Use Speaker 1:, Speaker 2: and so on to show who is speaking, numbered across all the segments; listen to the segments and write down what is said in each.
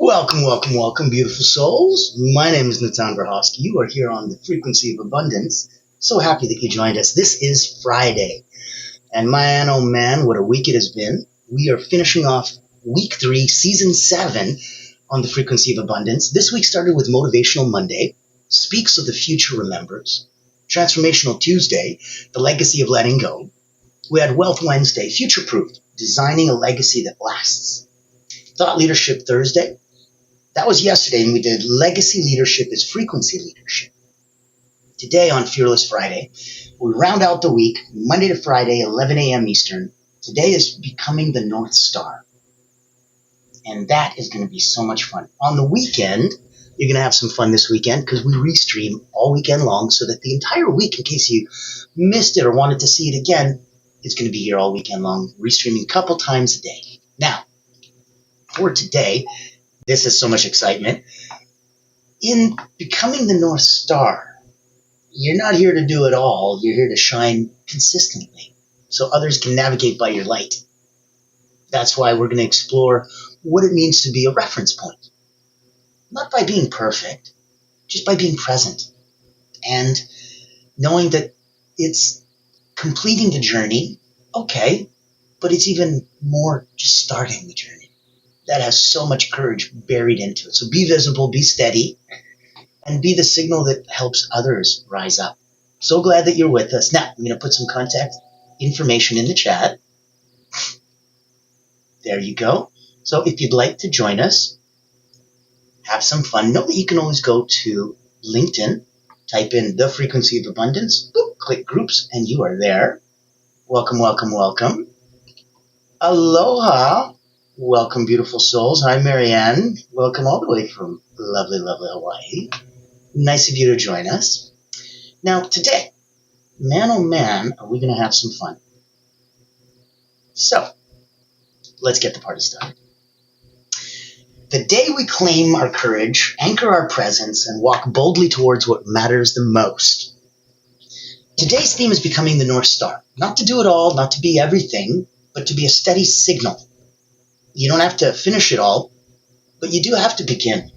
Speaker 1: Welcome, welcome, welcome, beautiful souls. My name is Natan Verhofsky. You are here on the Frequency of Abundance. So happy that you joined us. This is Friday. And man, oh man, what a week it has been. We are finishing off week 3, season 7 on the Frequency of Abundance. This week started with Motivational Monday, Speak So the Future Remembers, Transformational Tuesday, The Legacy of Letting Go. We had Wealth Wednesday, Future Proof, Designing a Legacy That Lasts. Thought Leadership Thursday. That was yesterday, and we did Legacy Leadership is Frequency Leadership. Today on Fearless Friday, we round out the week, Monday to Friday, 11 a.m. Eastern. Today is Becoming the North Star, and that is going to be so much fun. On the weekend, you're going to have some fun this weekend because we restream all weekend long so that the entire week, in case you missed it or wanted to see it again, it's going to be here all weekend long, restreaming a couple times a day. Now, for today, this is so much excitement. In Becoming the North Star, you're not here to do it all. You're here to shine consistently so others can navigate by your light. That's why we're going to explore what it means to be a reference point. Not by being perfect, just by being present and knowing that it's completing the journey, okay, but it's even more just starting the journey. That has so much courage buried into it. So be visible, be steady, and be the signal that helps others rise up. So glad that you're with us. Now, I'm going to put some contact information in the chat. There you go. So if you'd like to join us, have some fun, know that you can always go to LinkedIn, type in The Frequency of Abundance, boop, click groups, and you are there. Welcome, welcome, welcome. Aloha. Welcome, beautiful souls. Hi, Marianne. Welcome all the way from lovely, lovely Hawaii. Nice of you to join us. Now, today, man oh man, are we going to have some fun. So, let's get the party started. The day we claim our courage, anchor our presence, and walk boldly towards what matters the most. Today's theme is Becoming the North Star. Not to do it all, not to be everything, but to be a steady signal. You don't have to finish it all, but you do have to begin.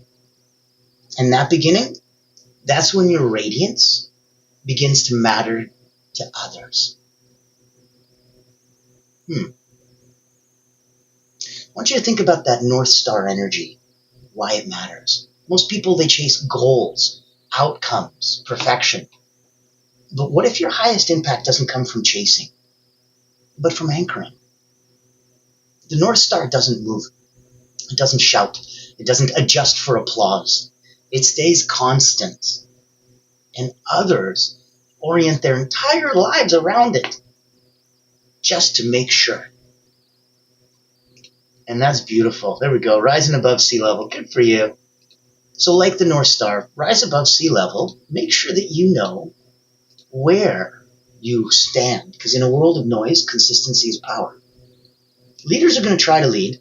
Speaker 1: And that beginning, that's when your radiance begins to matter to others. I want you to think about that North Star energy, why it matters. Most people, they chase goals, outcomes, perfection. But what if your highest impact doesn't come from chasing, but from anchoring? The North Star doesn't move. It doesn't shout. It doesn't adjust for applause. It stays constant. And others orient their entire lives around it just to make sure. And that's beautiful. There we go. Rising above sea level. Good for you. So like the North Star, rise above sea level. Make sure that you know where you stand. Because in a world of noise, consistency is power. Leaders are going to try to lead,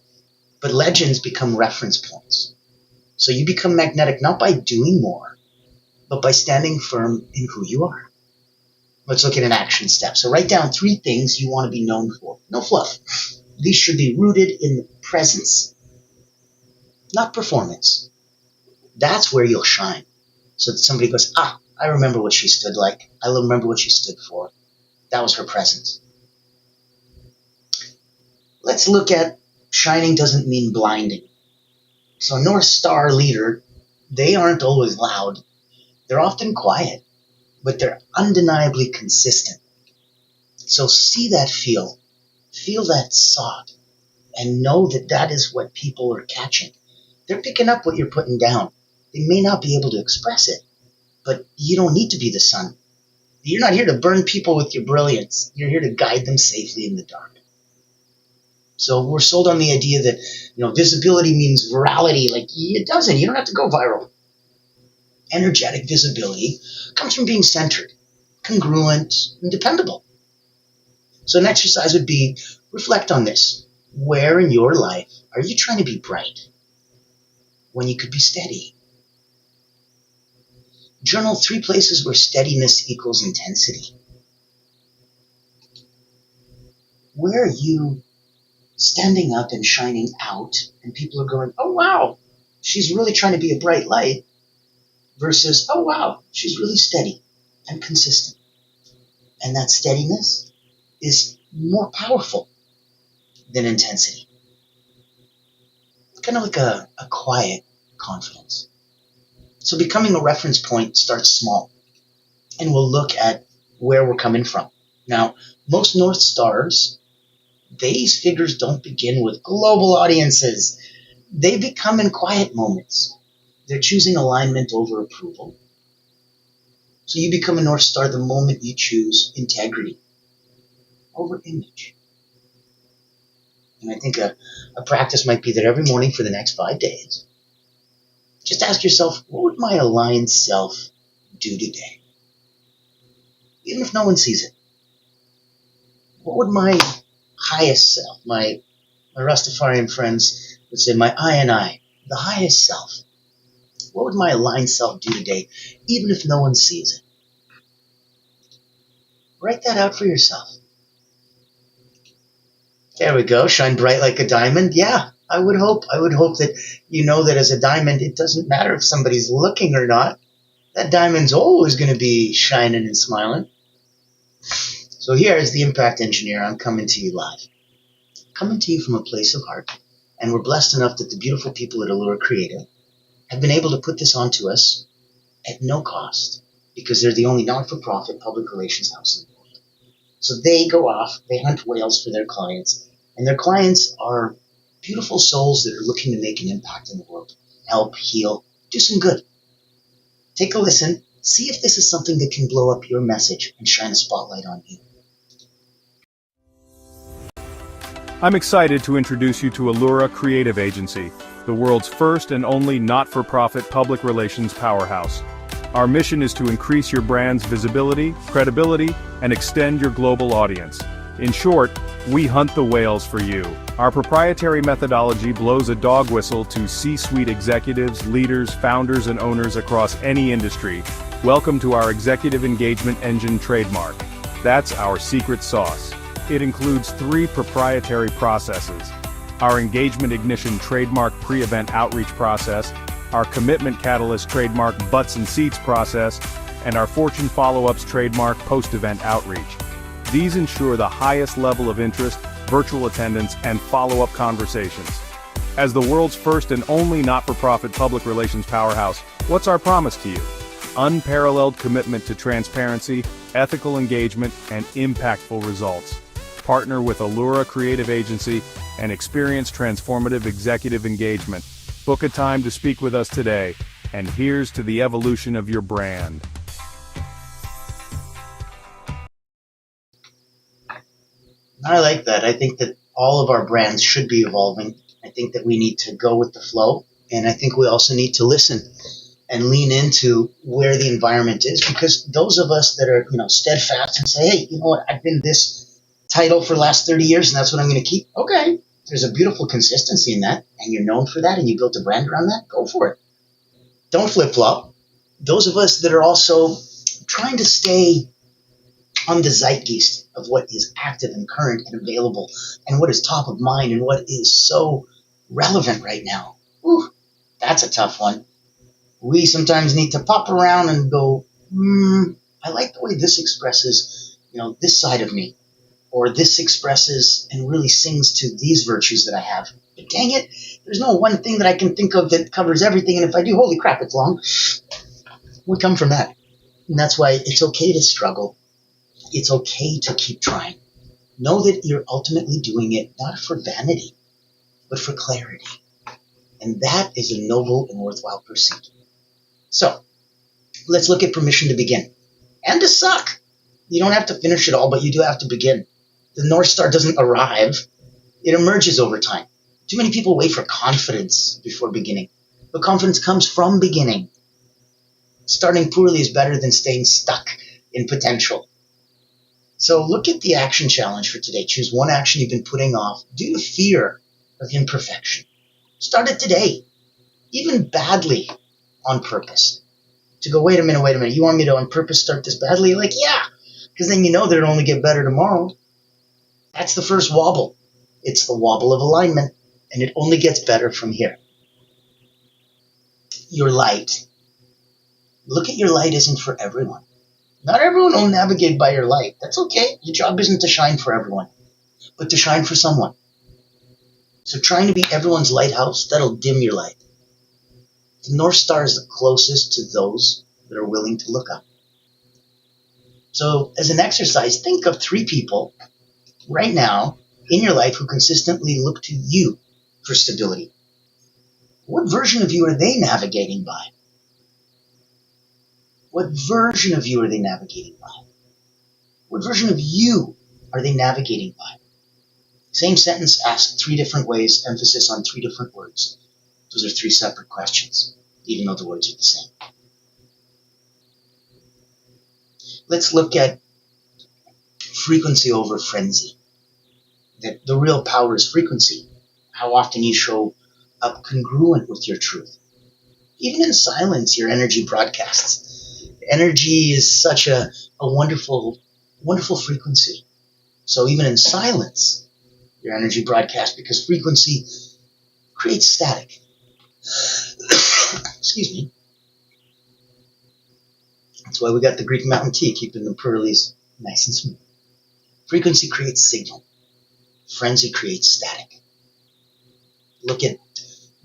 Speaker 1: but legends become reference points. So you become magnetic not by doing more, but by standing firm in who you are. Let's look at an action step. So write down 3 things you want to be known for. No fluff. These should be rooted in the presence, not performance. That's where you'll shine. So that somebody goes, I remember what she stood like. I remember what she stood for. That was her presence. Let's look at shining doesn't mean blinding. So a North Star leader, they aren't always loud. They're often quiet, but they're undeniably consistent. So see that feel that thought, and know that that is what people are catching. They're picking up what you're putting down. They may not be able to express it, but you don't need to be the sun. You're not here to burn people with your brilliance. You're here to guide them safely in the dark. So we're sold on the idea that, visibility means virality. Like, it doesn't. You don't have to go viral. Energetic visibility comes from being centered, congruent, and dependable. So an exercise would be, reflect on this. Where in your life are you trying to be bright when you could be steady? Journal 3 places where steadiness equals intensity. Where are you standing up and shining out, and people are going, oh, wow, she's really trying to be a bright light versus, oh wow, she's really steady and consistent. And that steadiness is more powerful than intensity. It's kind of like a quiet confidence. So becoming a reference point starts small, and we'll look at where we're coming from. Now, most North Stars, these figures don't begin with global audiences. They become in quiet moments. They're choosing alignment over approval. So you become a North Star the moment you choose integrity over image. And I think a practice might be that every morning for the next 5 days, just ask yourself, what would my aligned self do today? Even if no one sees it. What would my highest self, my Rastafarian friends would say, my I, the highest self, what would my aligned self do today, even if no one sees it? Write that out for yourself. There we go. Shine bright like a diamond. Yeah, I would hope that you know that as a diamond, it doesn't matter if somebody's looking or not. That diamond's always going to be shining and smiling. So here is the Impact Engineer. I'm coming to you live. Coming to you from a place of heart. And we're blessed enough that the beautiful people at Allura Creative have been able to put this onto us at no cost because they're the only not-for-profit public relations house in the world. So they go off, they hunt whales for their clients, and their clients are beautiful souls that are looking to make an impact in the world, help, heal, do some good. Take a listen, see if this is something that can blow up your message and shine a spotlight on you.
Speaker 2: I'm excited to introduce you to Allura Creative Agency, the world's first and only not-for-profit public relations powerhouse. Our mission is to increase your brand's visibility, credibility, and extend your global audience. In short, we hunt the whales for you. Our proprietary methodology blows a dog whistle to C-suite executives, leaders, founders, and owners across any industry. Welcome to our Executive Engagement Engine trademark. That's our secret sauce. It includes 3 proprietary processes: our Engagement Ignition trademark pre-event outreach process, our Commitment Catalyst trademark butts and seats process, and our Fortune Follow-ups trademark post-event outreach. These ensure the highest level of interest, virtual attendance, and follow-up conversations. As the world's first and only not-for-profit public relations powerhouse, what's our promise to you? Unparalleled commitment to transparency, ethical engagement, and impactful results. Partner with Allura Creative Agency and experience transformative executive engagement. Book a time to speak with us today, and here's to the evolution of your brand.
Speaker 1: I like that. I think that all of our brands should be evolving. I think that we need to go with the flow, and I think we also need to listen and lean into where the environment is, because those of us that are, steadfast and say, hey, you know what, I've been this title for the last 30 years and that's what I'm going to keep. Okay, there's a beautiful consistency in that, and you're known for that, and you built a brand around that. Go for it. Don't flip-flop. Those of us that are also trying to stay on the zeitgeist of what is active and current and available and what is top of mind and what is so relevant right now. Ooh, that's a tough one. We sometimes need to pop around and go, I like the way this expresses, this side of me, or this expresses and really sings to these virtues that I have. But dang it, there's no one thing that I can think of that covers everything, and if I do, holy crap, it's long. We come from that. And that's why it's okay to struggle. It's okay to keep trying. Know that you're ultimately doing it not for vanity, but for clarity. And that is a noble and worthwhile pursuit. So, let's look at permission to begin. And to suck. You don't have to finish it all, but you do have to begin. The North Star doesn't arrive. It emerges over time. Too many people wait for confidence before beginning. But confidence comes from beginning. Starting poorly is better than staying stuck in potential. So look at the action challenge for today. Choose one action you've been putting off due to fear of imperfection. Start it today, even badly, on purpose. To go, wait a minute, you want me to on purpose start this badly? You're like, yeah, because then you know that it'll only get better tomorrow. That's the first wobble. It's the wobble of alignment, and it only gets better from here. your light, look at your light isn't for everyone. Not everyone will navigate by your light. That's okay. Your job isn't to shine for everyone, but to shine for someone. So trying to be everyone's lighthouse, that'll dim your light. The North Star is the closest to those that are willing to look up. So as an exercise, think of 3 people right now in your life who consistently look to you for stability. What version of you are they navigating by? What version of you are they navigating by? What version of you are they navigating by? Same sentence asked 3 different ways, emphasis on 3 different words. Those are 3 separate questions, even though the words are the same. Let's look at frequency over frenzy. That the real power is frequency. How often you show up congruent with your truth. Even in silence, your energy broadcasts. Energy is such a wonderful, wonderful frequency. So even in silence, your energy broadcasts because frequency creates static. Excuse me. That's why we got the Greek mountain tea, keeping the pearlies nice and smooth. Frequency creates signal. Frenzy creates static. Look at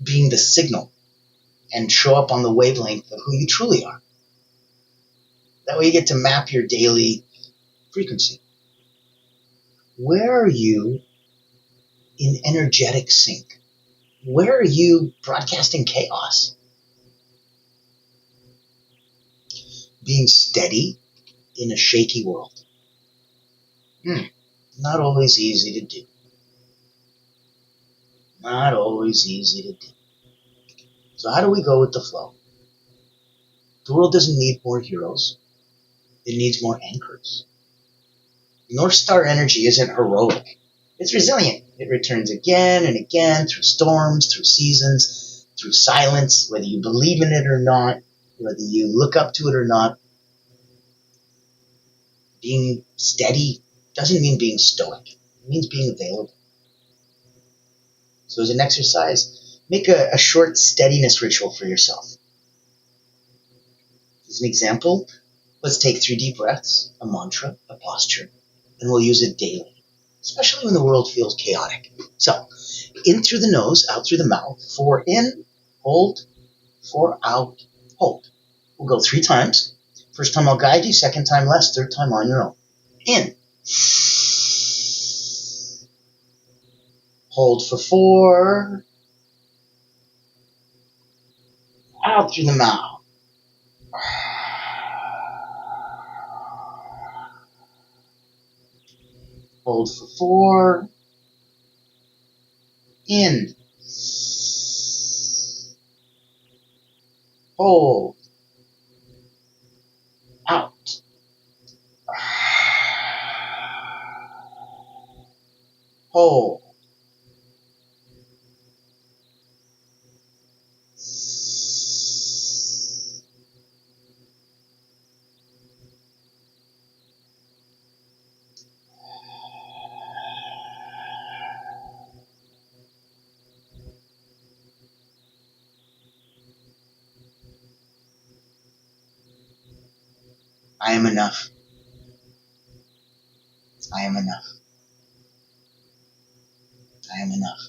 Speaker 1: being the signal and show up on the wavelength of who you truly are. That way you get to map your daily frequency. Where are you in energetic sync? Where are you broadcasting chaos? Being steady in a shaky world. Not always easy to do. Not always easy to do. So how do we go with the flow? The world doesn't need more heroes. It needs more anchors. North Star energy isn't heroic. It's resilient. It returns again and again through storms, through seasons, through silence, whether you believe in it or not, whether you look up to it or not. Being steady doesn't mean being stoic. It means being available. So as an exercise, make a short steadiness ritual for yourself. As an example, let's take 3 deep breaths, a mantra, a posture, and we'll use it daily, especially when the world feels chaotic. So, in through the nose, out through the mouth. 4 in, hold. 4 out, hold. We'll go 3 times. First time I'll guide you, second time less, third time on your own. In. Hold for 4. Out through the mouth. Hold for 4. In. Hold. Out. Hold. I am enough. I am enough. I am enough.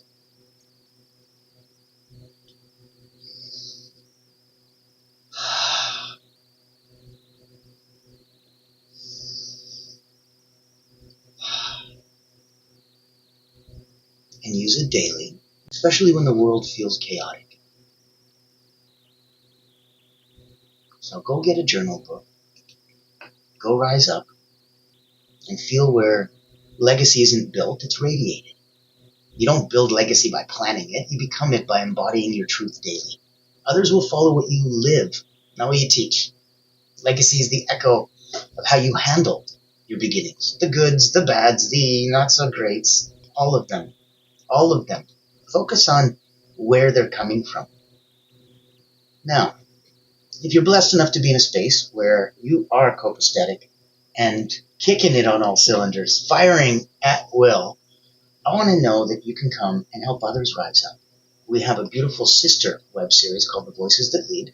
Speaker 1: And use it daily, especially when the world feels chaotic. So go get a journal book. Go rise up and feel where legacy isn't built, it's radiated. You don't build legacy by planning it, you become it by embodying your truth daily. Others will follow what you live, not what you teach. Legacy is the echo of how you handled your beginnings. The goods, the bads, the not so greats, all of them. All of them. Focus on where they're coming from. Now, if you're blessed enough to be in a space where you are copacetic and kicking it on all cylinders, firing at will, I want to know that you can come and help others rise up. we have a beautiful sister web series called The Voices That Lead.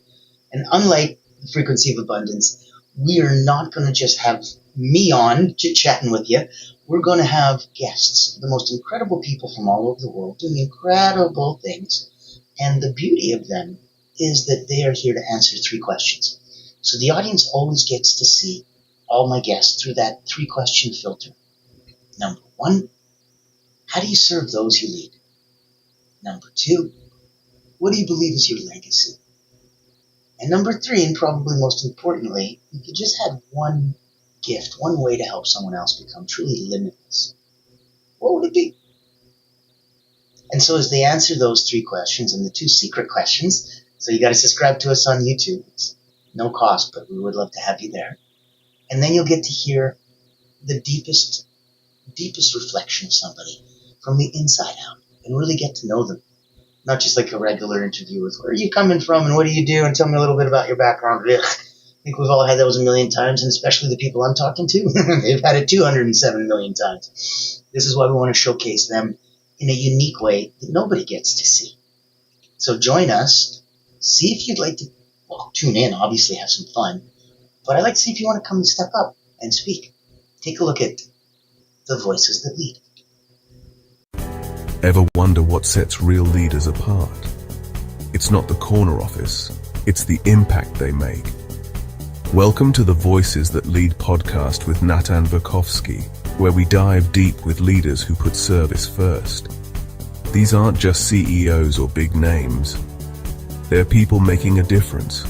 Speaker 1: And unlike the Frequency of Abundance, we are not going to just have me on chit-chatting with you. We're going to have guests, the most incredible people from all over the world doing incredible things. And the beauty of them is that they are here to answer 3 questions. So the audience always gets to see all my guests through that 3-question filter. Number 1, how do you serve those you lead? Number 2, what do you believe is your legacy? And number 3, and probably most importantly, if you just had one gift, one way to help someone else become truly limitless, what would it be? And so as they answer those 3 questions and the 2 secret questions, so you got to subscribe to us on YouTube. It's no cost, but we would love to have you there. And then you'll get to hear the deepest reflection of somebody from the inside out and really get to know them. Not just like a regular interview with where are you coming from and what do you do and tell me a little bit about your background. Ugh. I think we've all had those a million times, and especially the people I'm talking to, they've had it 207 million times. This is why we want to showcase them in a unique way that nobody gets to see. So join us. See if you'd like to, tune in, obviously have some fun. But I'd like to see if you want to come and step up and speak. Take a look at The Voices That Lead.
Speaker 3: Ever wonder what sets real leaders apart? It's not the corner office, it's the impact they make. Welcome to the Voices That Lead podcast with Natan Verkovsky, where we dive deep with leaders who put service first. These aren't just CEOs or big names. They're people making a difference,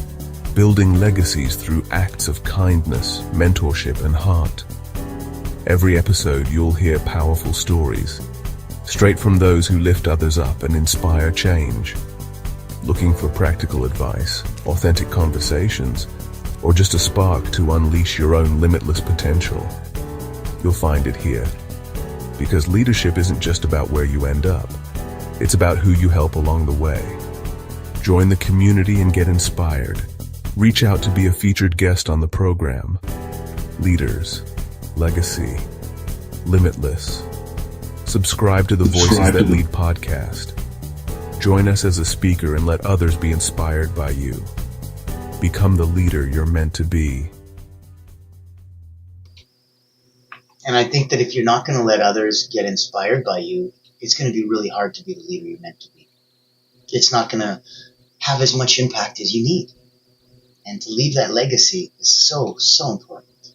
Speaker 3: building legacies through acts of kindness, mentorship, and heart. Every episode you'll hear powerful stories, straight from those who lift others up and inspire change. Looking for practical advice, authentic conversations, or just a spark to unleash your own limitless potential? You'll find it here. Because leadership isn't just about where you end up. It's about who you help along the way. Join the community and get inspired. Reach out to be a featured guest on the program. Leaders, legacy, limitless. Subscribe to the Voices That Lead podcast. Join us as a speaker and let others be inspired by you. Become the leader you're meant to be.
Speaker 1: And I think that if you're not going to let others get inspired by you, it's going to be really hard to be the leader you're meant to be. It's not going to have as much impact as you need. And to leave that legacy is so, so important.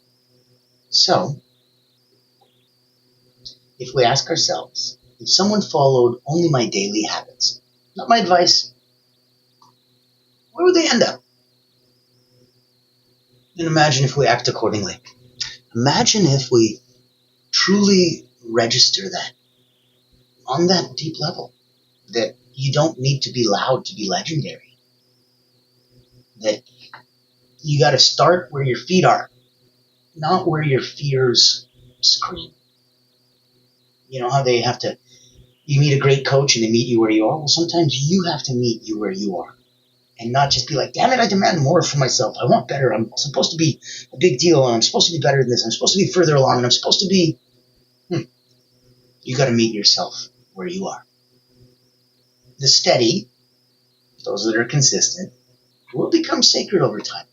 Speaker 1: So, if we ask ourselves, if someone followed only my daily habits, not my advice, where would they end up? And imagine if we act accordingly. Imagine if we truly register that on that deep level, that you don't need to be loud to be legendary, that you got to start where your feet are, not where your fears scream. You know how they have to, you meet a great coach and they meet you where you are? Well, sometimes you have to meet you where you are and not just be like, damn it, I demand more for myself. I want better. I'm supposed to be a big deal and I'm supposed to be better than this. I'm supposed to be further along and I'm supposed to be, you got to meet yourself where you are. The steady, those that are consistent, will become sacred over time.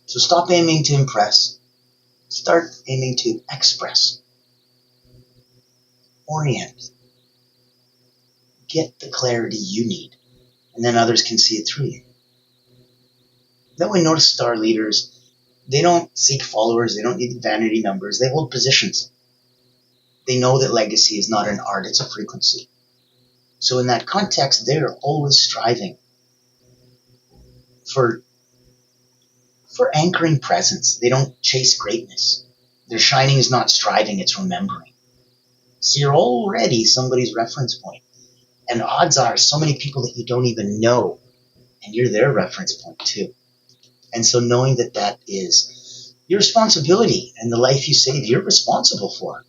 Speaker 1: So stop aiming to impress. Start aiming to express. Orient. Get the clarity you need, and then others can see it through you. That way, notice star leaders, they don't seek followers, they don't need vanity numbers, they hold positions. They know that legacy is not an art, it's a frequency. So in that context, they're always striving for anchoring presence. They don't chase greatness. Their shining is not striving, it's remembering. So you're already somebody's reference point. And odds are so many people that you don't even know, and you're their reference point too. And so knowing that that is your responsibility and the life you save, you're responsible for.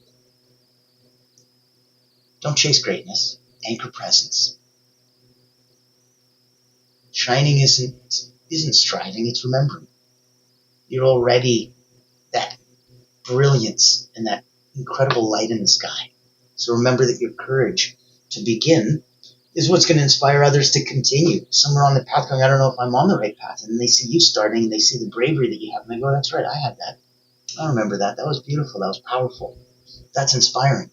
Speaker 1: Don't chase greatness. Anchor presence. Shining isn't striving, it's remembering. You're already that brilliance and that incredible light in the sky. So remember that your courage to begin is what's going to inspire others to continue. Some are on the path going, I don't know if I'm on the right path. And then they see you starting, and they see the bravery that you have, and they go, that's right, I had that. I remember that. That was beautiful. That was powerful. That's inspiring.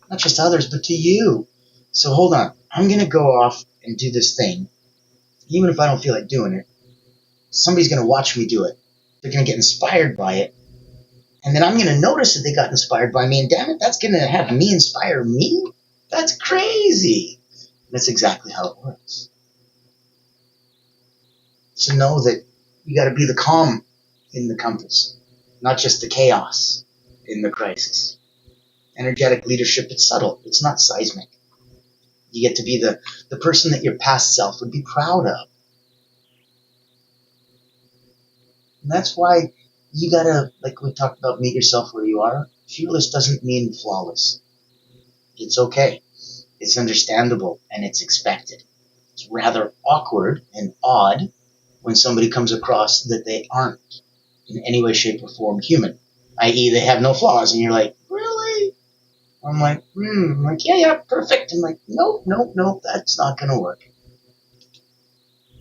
Speaker 1: Not just to others, but to you. So hold on. I'm going to go off and do this thing. Even if I don't feel like doing it, somebody's going to watch me do it. They're going to get inspired by it. And then I'm going to notice that they got inspired by me. And damn it, that's going to have me inspire me? That's crazy. And that's exactly how it works. So know that you got to be the calm in the compass, not just the chaos in the crisis. Energetic leadership, it's subtle. It's not seismic. You get to be the person that your past self would be proud of. And that's why you gotta, like we talked about, meet yourself where you are. Fearless doesn't mean flawless. It's okay. It's understandable, and it's expected. It's rather awkward and odd when somebody comes across that they aren't in any way, shape, or form human, i.e. they have no flaws, and you're like, really? I'm like, yeah, perfect. I'm like, nope, that's not going to work.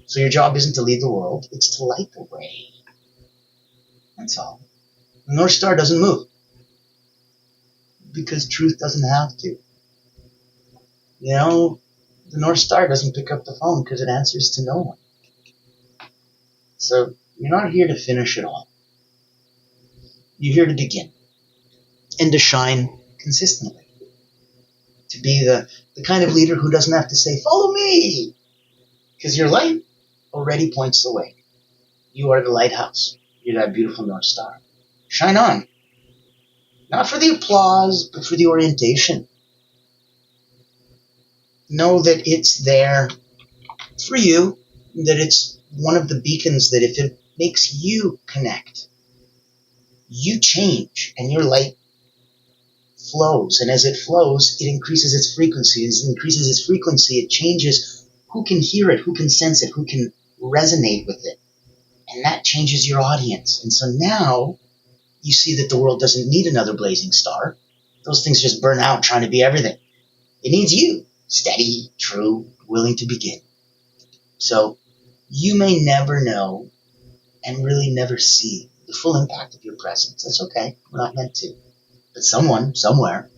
Speaker 1: So your job isn't to lead the world, it's to light the way. That's all. The North Star doesn't move because truth doesn't have to. You know, the North Star doesn't pick up the phone because it answers to no one. So you're not here to finish it all. You're here to begin and to shine consistently. To be the kind of leader who doesn't have to say, follow me, because your light already points the way. You are the lighthouse. You're that beautiful North Star. Shine on. Not for the applause, but for the orientation. Know that it's there for you, that it's one of the beacons that if it makes you connect, you change and your light flows. And as it flows, it increases its frequency. As it increases its frequency, it changes who can hear it, who can sense it, who can resonate with it. And that changes your audience. And so now you see that the world doesn't need another blazing star. Those things just burn out trying to be everything. It needs you, steady, true, willing to begin. So you may never know and really never see the full impact of your presence. That's okay. We're not meant to. But someone, somewhere,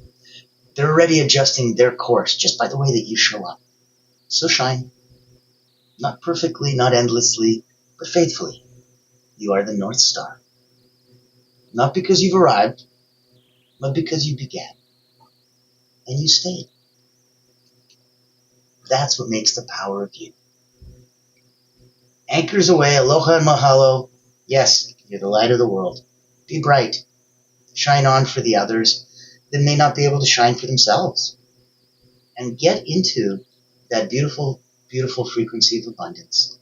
Speaker 1: they're already adjusting their course just by the way that you show up. So shine. Not perfectly, not endlessly, but faithfully. You are the North Star. Not because you've arrived, but because you began. And you stayed. That's what makes the power of you. Anchors away, aloha and mahalo. Yes, you're the light of the world. Be bright. Shine on for the others that may not be able to shine for themselves. And get into that beautiful, beautiful frequency of abundance.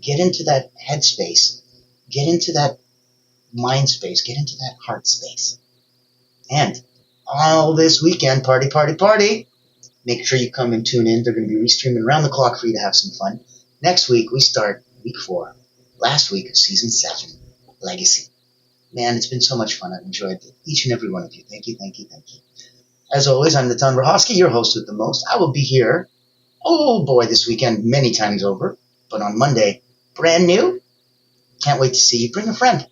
Speaker 1: Get into that headspace. Get into that mind space. Get into that heart space. And all this weekend, party, party, party. Make sure you come and tune in. They're going to be restreaming around the clock for you to have some fun. Next week, we start week 4. Last week of season 7, Legacy. Man, it's been so much fun. I've enjoyed each and every one of you. Thank you, thank you, thank you. As always, I'm Natan Verhofsky, your host with the most. I will be here, oh boy, this weekend many times over. But on Monday, brand new. Can't wait to see you. Bring a friend.